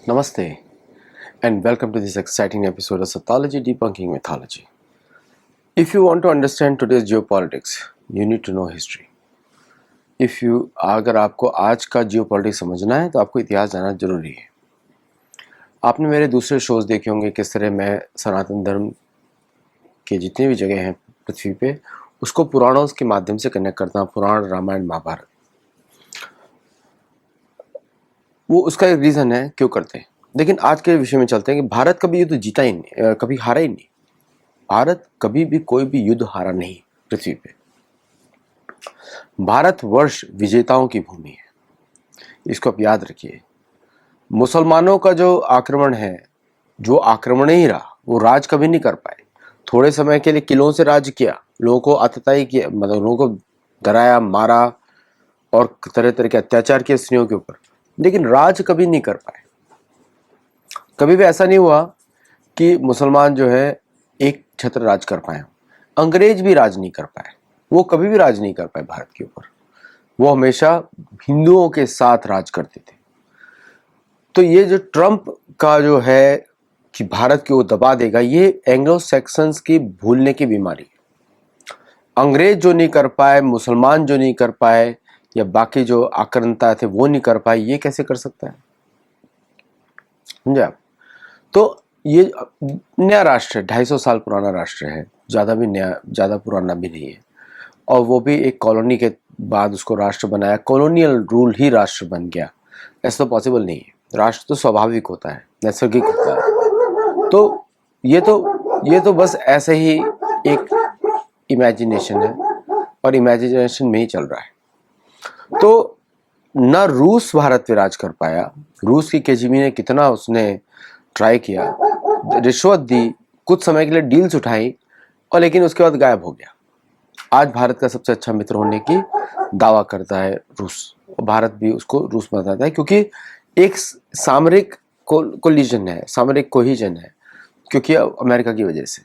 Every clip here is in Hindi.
Namaste and welcome to this exciting episode of Sathology Debunking Mythology. If you want to understand today's geopolitics, you need to know history. अगर आपको आज का जियोपॉलिटिक्स समझना है तो आपको इतिहास जानना जरूरी है। आपने मेरे दूसरे शोज देखे होंगे किस तरह मैं सनातन धर्म के जितने भी जगह हैं पृथ्वी पे उसको पुराणों के माध्यम से कनेक्ट करता हूँ। पुराण, रामायण, महाभारत, वो उसका एक रीज़न है क्यों करते हैं। लेकिन आज के विषय में चलते हैं कि भारत कभी युद्ध जीता ही नहीं, कभी हारा ही नहीं। भारत कभी भी कोई भी युद्ध हारा नहीं पृथ्वी पे। भारतवर्ष विजेताओं की भूमि है, इसको आप याद रखिए। मुसलमानों का जो आक्रमण है, जो आक्रमण ही रहा, वो राज कभी नहीं कर पाए। थोड़े समय के लिए किलों से राज किया, लोगों को आतताई किया, मतलब लोगों को डराया, मारा और तरह तरह के अत्याचार किए स्त्रियों के ऊपर, लेकिन राज कभी नहीं कर पाए। कभी भी ऐसा नहीं हुआ कि मुसलमान जो है एक छत्र राज कर पाए। अंग्रेज भी राज नहीं कर पाए, वो कभी भी राज नहीं कर पाए भारत के ऊपर। वो हमेशा हिंदुओं के साथ राज करते थे। तो ये जो ट्रंप का जो है कि भारत को दबा देगा, ये एंग्लो सैक्सन्स की भूलने की बीमारी है। अंग्रेज जो नहीं कर पाए, मुसलमान जो नहीं कर पाए, या बाकी जो आक्रांता थे वो नहीं कर पाए, ये कैसे कर सकता है? समझे आप? तो ये नया राष्ट्र है, 250 साल पुराना राष्ट्र है, ज़्यादा भी नया, ज़्यादा पुराना भी नहीं है। और वो भी एक कॉलोनी के बाद उसको राष्ट्र बनाया, कॉलोनियल रूल ही राष्ट्र बन गया। ऐसा तो पॉसिबल नहीं है। राष्ट्र तो स्वाभाविक होता है, नैसर्गिक होता है। तो ये तो बस ऐसे ही एक इमेजिनेशन है और इमेजिनेशन में ही चल रहा है। तो ना रूस भारत पे राज कर पाया। रूस की केजीबी ने कितना उसने ट्राई किया, रिश्वत दी, कुछ समय के लिए डील्स उठाई, और लेकिन उसके बाद गायब हो गया। आज भारत का सबसे अच्छा मित्र होने की दावा करता है रूस, और भारत भी उसको रूस बताता है, क्योंकि एक सामरिक कोलिजन है, सामरिक कोहिजन है, क्योंकि अमेरिका की वजह से।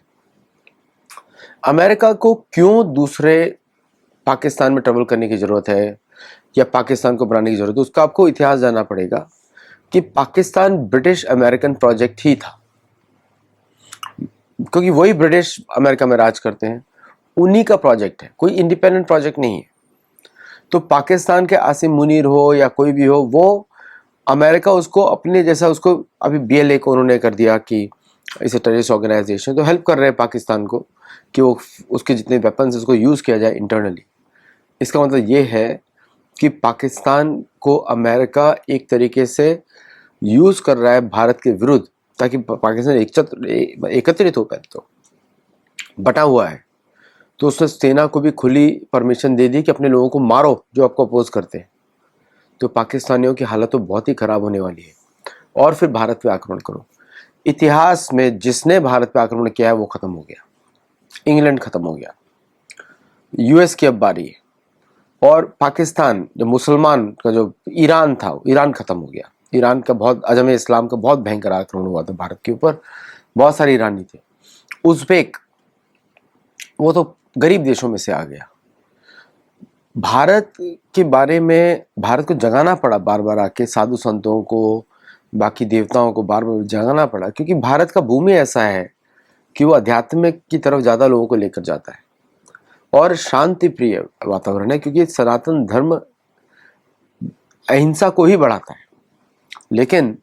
अमेरिका को क्यों दूसरे पाकिस्तान में ट्रबल करने की जरूरत है या पाकिस्तान को बनाने की जरूरत है, उसका आपको इतिहास जानना पड़ेगा कि पाकिस्तान ब्रिटिश अमेरिकन प्रोजेक्ट ही था, क्योंकि वही ब्रिटिश अमेरिका में राज करते हैं, उन्हीं का प्रोजेक्ट है, कोई इंडिपेंडेंट प्रोजेक्ट नहीं है। तो पाकिस्तान के आसिम मुनीर हो या कोई भी हो, वो अमेरिका उसको अपने जैसा, उसको अभी BLA को उन्होंने कर दिया कि इसे टेररिस्ट ऑर्गेनाइजेशन, तो हेल्प कर रहे हैं पाकिस्तान को कि वो उसके जितने वेपन्स उसको यूज़ किया जाए इंटरनली। इसका मतलब ये है कि पाकिस्तान को अमेरिका एक तरीके से यूज़ कर रहा है भारत के विरुद्ध, ताकि पाकिस्तान एकत्रित हो पाए। तो बटा हुआ है, तो उसने सेना को भी खुली परमिशन दे दी कि अपने लोगों को मारो जो आपको अपोज करते हैं। तो पाकिस्तानियों की हालत तो बहुत ही खराब होने वाली है, और फिर भारत पे आक्रमण करो। इतिहास में जिसने भारत पे आक्रमण किया है वो खत्म हो गया, इंग्लैंड खत्म हो गया, US की अब बारी है, और पाकिस्तान जो मुसलमान का जो ईरान था, ईरान खत्म हो गया। ईरान का बहुत, अजम इस्लाम का बहुत भयंकर आक्रमण हुआ था भारत के ऊपर, बहुत सारे ईरानी थे। उज़्बेक, वो तो गरीब देशों में से आ गया। भारत के बारे में भारत को जगाना पड़ा बार बार, आके साधु संतों को, बाकी देवताओं को बार बार जगाना पड़ा, क्योंकि भारत का भूमि ऐसा है कि वो अध्यात्म की तरफ ज़्यादा लोगों को लेकर जाता है और शांति प्रिय वातावरण है, क्योंकि सनातन धर्म अहिंसा को ही बढ़ाता है। लेकिन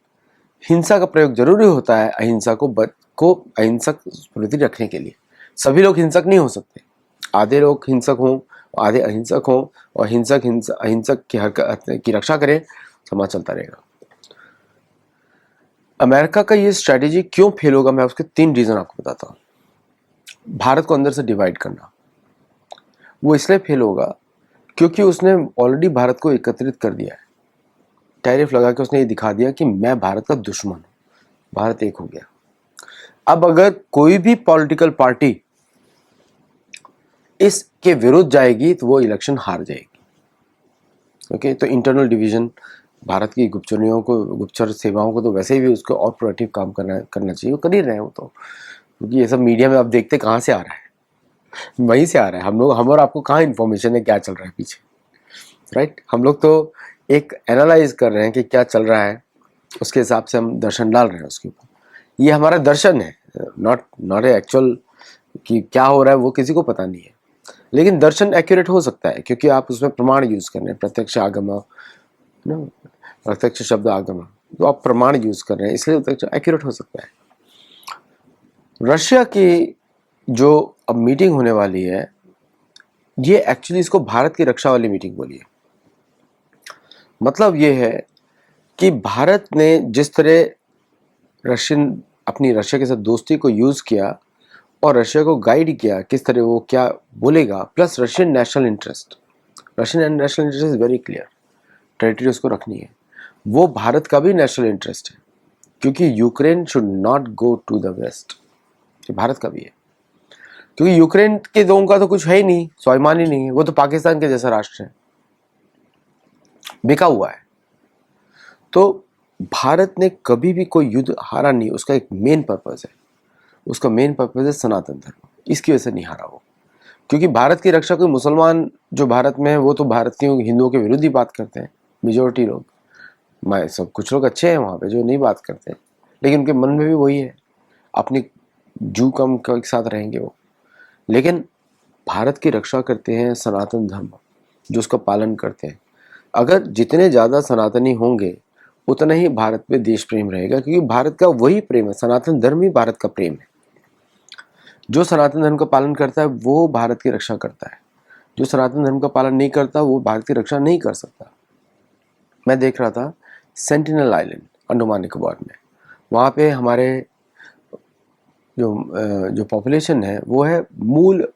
हिंसा का प्रयोग जरूरी होता है अहिंसा को अहिंसक स्मृति रखने के लिए। सभी लोग हिंसक नहीं हो सकते, आधे लोग हिंसक हों, आधे अहिंसक हों, और अहिंसक की हरकत की रक्षा करें, समाज चलता रहेगा। अमेरिका का ये स्ट्रेटेजी क्यों फेल होगा, मैं उसके 3 रीजन आपको बताता हूँ। भारत को अंदर से डिवाइड करना, वो इसलिए फेल होगा क्योंकि उसने ऑलरेडी भारत को एकत्रित कर दिया है। टैरिफ लगा के उसने ये दिखा दिया कि मैं भारत का दुश्मन हूं। भारत एक हो गया। अब अगर कोई भी पॉलिटिकल पार्टी इसके विरुद्ध जाएगी तो वो इलेक्शन हार जाएगी। ओके, तो इंटरनल डिवीजन, भारत की गुप्तचर सेवाओं को तो वैसे भी उसको और प्रोएक्टिव काम करना चाहिए, वो कर ही रहे हैं वो तो, क्योंकि ये सब मीडिया में आप देखते कहाँ से आ रहा है, वहीं से आ रहा है। हम और आपको कहाँ इन्फॉर्मेशन है क्या चल रहा है पीछे, राइट? हम लोग तो एक एनालाइज कर रहे हैं कि क्या चल रहा है, उसके हिसाब से हम दर्शन डाल रहे हैं उसके ऊपर। ये हमारा दर्शन है, नॉट एक्चुअल कि क्या हो रहा है वो किसी को पता नहीं है, लेकिन दर्शन एक्यूरेट हो सकता है क्योंकि आप उसमें प्रमाण यूज कर रहे हैं, प्रत्यक्ष आगम ना, प्रत्यक्ष शब्द आगम, तो आप प्रमाण यूज कर रहे हैं, इसलिए एक्यूरेट हो सकता है। रशिया की जो अब मीटिंग होने वाली है, ये एक्चुअली इसको भारत की रक्षा वाली मीटिंग बोलिए। मतलब ये है कि भारत ने जिस तरह रशिया के साथ दोस्ती को यूज किया और रशिया को गाइड किया किस तरह वो क्या बोलेगा, plus Russian national interest is very clear, territory उसको रखनी है। वो भारत का भी नेशनल इंटरेस्ट है क्योंकि Ukraine should not go to the west, ये भारत का भी है क्योंकि यूक्रेन के लोगों का तो कुछ है ही नहीं, स्वाभिमान ही नहीं है, वो तो पाकिस्तान के जैसा राष्ट्र है, बिका हुआ है। तो भारत ने कभी भी कोई युद्ध हारा नहीं, उसका एक मेन पर्पज है, उसका मेन पर्पज है सनातन धर्म, इसकी वजह से नहीं हारा वो। क्योंकि भारत की रक्षा कोई मुसलमान जो भारत में है वो तो भारत के हिंदुओं के विरुद्ध ही बात करते हैं, मेजोरिटी लोग, मैं सब कुछ लोग अच्छे हैं वहाँ पे जो नहीं बात करते, लेकिन उनके मन में भी वही है, अपनी जू कम के साथ रहेंगे वो। लेकिन भारत की रक्षा करते हैं सनातन धर्म, जो उसका पालन करते हैं। अगर जितने ज़्यादा सनातनी होंगे उतना ही भारत में देश प्रेम रहेगा, क्योंकि भारत का वही प्रेम है, सनातन धर्म ही भारत का प्रेम है। जो सनातन धर्म का पालन करता है वो भारत की रक्षा करता है, जो सनातन धर्म का पालन नहीं करता वो भारत की रक्षा नहीं कर सकता। मैं देख रहा था सेंटिनल आइलैंड अंडमान निकोबार में, वहाँ पे हमारे जो पॉपुलेशन है वो है मूल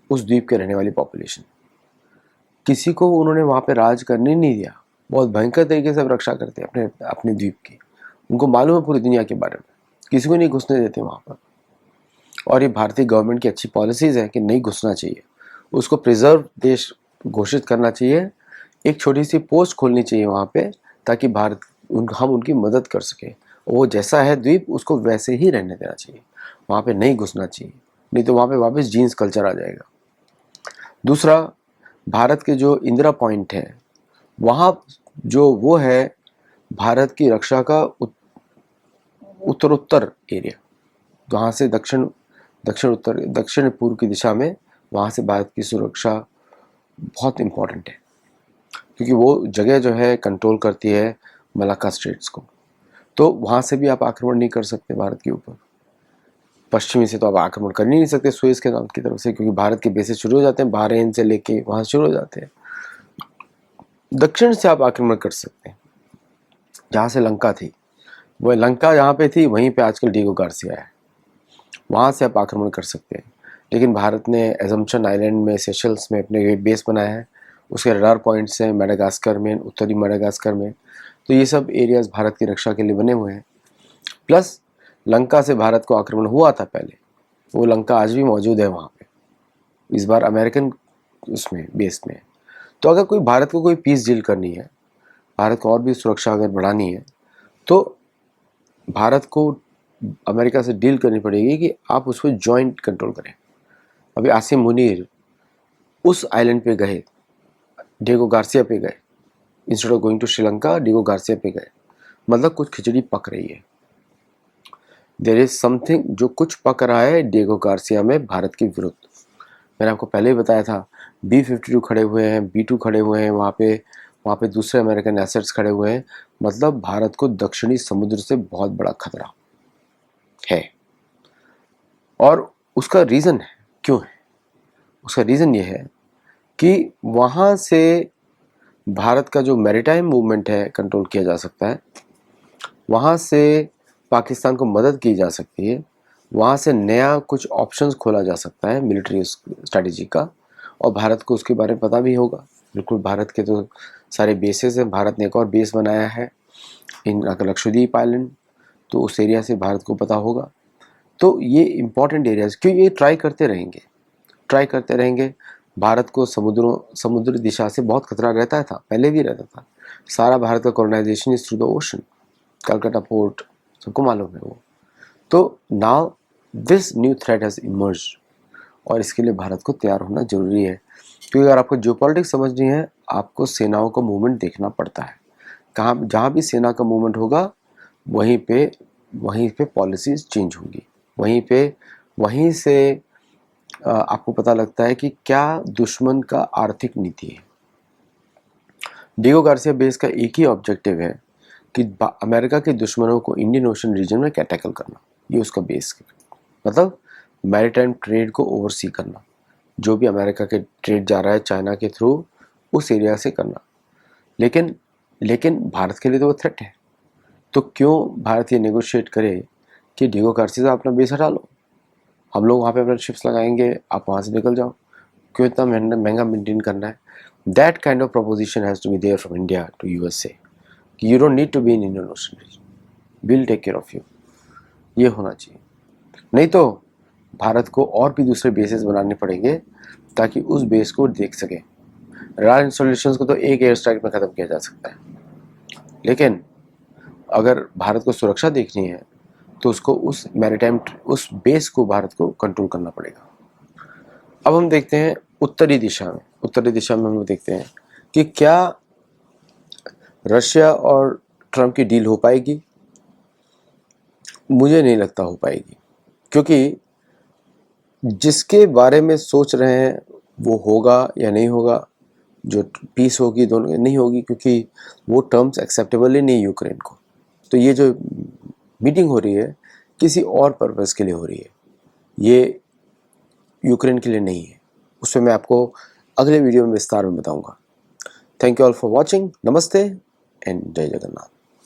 उस द्वीप के रहने वाली पॉपुलेशन। किसी को उन्होंने वहाँ पे राज करने नहीं दिया, बहुत भयंकर तरीके से रक्षा करते हैं अपने अपने द्वीप की, उनको मालूम है पूरी दुनिया के बारे में, किसी को नहीं घुसने देते वहाँ पर। और ये भारतीय गवर्नमेंट की अच्छी पॉलिसीज़ है कि नहीं घुसना चाहिए, उसको प्रिजर्व देश घोषित करना चाहिए, एक छोटी सी पोस्ट खोलनी चाहिए वहाँ पे ताकि हम उनकी मदद कर सकें। वो जैसा है द्वीप उसको वैसे ही रहने देना चाहिए, वहाँ पे नहीं घुसना चाहिए, नहीं तो वहाँ पे वापस जीन्स कल्चर आ जाएगा। दूसरा, भारत के जो इंदिरा पॉइंट है वहाँ जो वो है भारत की रक्षा का उत्तरोत्तर एरिया, वहाँ से दक्षिण पूर्व की दिशा में, वहाँ से भारत की सुरक्षा बहुत इम्पोर्टेंट है क्योंकि वो जगह जो है कंट्रोल करती है मलाक्का स्ट्रेट्स को, तो वहाँ से भी आप आक्रमण नहीं कर सकते भारत के ऊपर। पश्चिमी से तो आप आक्रमण कर नहीं सकते सुएज के नाम की तरफ से, क्योंकि भारत के बेसेस शुरू हो जाते हैं बहरीन से लेके वहाँ शुरू हो जाते हैं। दक्षिण से आप आक्रमण कर सकते हैं, जहाँ से लंका थी, वो लंका जहाँ पे थी वहीं पे आजकल डिगो गार्सिया है, वहाँ से आप आक्रमण कर सकते हैं। लेकिन भारत ने एजम्पशन आइलैंड में, सेशल्स में अपने बेस बनाया है, उसके रडार पॉइंट्स हैं मेडागास्कर में, उत्तरी मेडागास्कर में, तो ये सब एरियाज भारत की रक्षा के लिए बने हुए हैं। प्लस लंका से भारत को आक्रमण हुआ था पहले, वो लंका आज भी मौजूद है वहाँ पे, इस बार अमेरिकन उसमें बेस में। तो अगर कोई भारत को कोई पीस डील करनी है, भारत को और भी सुरक्षा अगर बढ़ानी है, तो भारत को अमेरिका से डील करनी पड़ेगी कि आप उसको जॉइंट कंट्रोल करें। अभी आसिम मुनीर उस आइलैंड पे गए, डिएगो गार्सिया पे गए, instead of going to Sri Lanka Diego Garcia पे गए, मतलब कुछ खिचड़ी पक रही है, देयर इज समथिंग जो कुछ पक रहा है डिएगो गार्सिया में भारत के विरुद्ध। मैंने आपको पहले ही बताया था, B-52 खड़े हुए हैं, B-2 खड़े हुए हैं वहाँ पे दूसरे अमेरिकन एसेट्स खड़े हुए हैं, मतलब भारत को दक्षिणी समुद्र से बहुत बड़ा खतरा है। और उसका रीज़न है, क्यों है? उसका रीज़न ये है कि वहाँ से भारत का जो मैरीटाइम मूवमेंट है कंट्रोल किया जा सकता है, वहाँ से पाकिस्तान को मदद की जा सकती है, वहाँ से नया कुछ ऑप्शंस खोला जा सकता है मिलिट्री स्ट्रैटेजी का, और भारत को उसके बारे में पता भी होगा। बिल्कुल, भारत के तो सारे बेसेस हैं, भारत ने एक और बेस बनाया है इन लक्षद्वीप आइलैंड, तो उस एरिया से भारत को पता होगा। तो ये इम्पॉर्टेंट एरियाज, क्यों ये ट्राई करते रहेंगे। भारत को समुद्र दिशा से बहुत खतरा रहता था, पहले भी रहता था। सारा भारत का colonisation is through the ocean, Calcutta port सबको मालूम है वो। तो now this new threat has emerged, और इसके लिए भारत को तैयार होना जरूरी है। क्योंकि अगर आपको जियोपॉलिटिक्स समझनी है, आपको सेनाओं का मूवमेंट देखना पड़ता है। जहाँ भी सेना का मूवमेंट होगा वहीं पे पॉलिसीज़ चेंज होंगी, वहीं से आपको पता लगता है कि क्या दुश्मन का आर्थिक नीति है। डिएगो गार्सिया बेस का एक ही ऑब्जेक्टिव है कि अमेरिका के दुश्मनों को इंडियन ओशन रीजन में क्या टैकल करना, ये उसका बेस है। मतलब मैरीटाइम ट्रेड को ओवरसी करना, जो भी अमेरिका के ट्रेड जा रहा है चाइना के थ्रू उस एरिया से करना। लेकिन भारत के लिए तो वो थ्रेट है, तो क्यों भारत ये नेगोशिएट करे कि डिएगो गार्सिया अपना बेस हटा लो, हम लोग वहाँ पे अपना शिप्स लगाएंगे, आप वहाँ से निकल जाओ, क्यों इतना महंगा मेंटेन करना है। That kind of proposition has to be there from India to USA कि you don't need to be in Indian Ocean region, will take care of you, ये होना चाहिए। नहीं तो भारत को और भी दूसरे बेसेस बनाने पड़ेंगे ताकि उस बेस को देख सके। रडार इंस्टॉलेशंस को तो एक एयर स्ट्राइक में ख़त्म किया जा सकता है, लेकिन अगर भारत को सुरक्षा देखनी है तो उसको उस मैरीटाइम उस बेस को भारत को कंट्रोल करना पड़ेगा। अब हम देखते हैं उत्तरी दिशा में हम देखते हैं कि क्या रशिया और ट्रम्प की डील हो पाएगी। मुझे नहीं लगता हो पाएगी, क्योंकि जिसके बारे में सोच रहे हैं वो होगा या नहीं होगा, जो पीस होगी दोनों नहीं होगी, क्योंकि वो टर्म्स एक्सेप्टेबल ही नहीं यूक्रेन को। तो ये जो मीटिंग हो रही है किसी और पर्पस के लिए हो रही है, ये यूक्रेन के लिए नहीं है। उसमें मैं आपको अगले वीडियो में विस्तार में बताऊंगा। Thank you all for watching. नमस्ते एंड जय जगन्नाथ।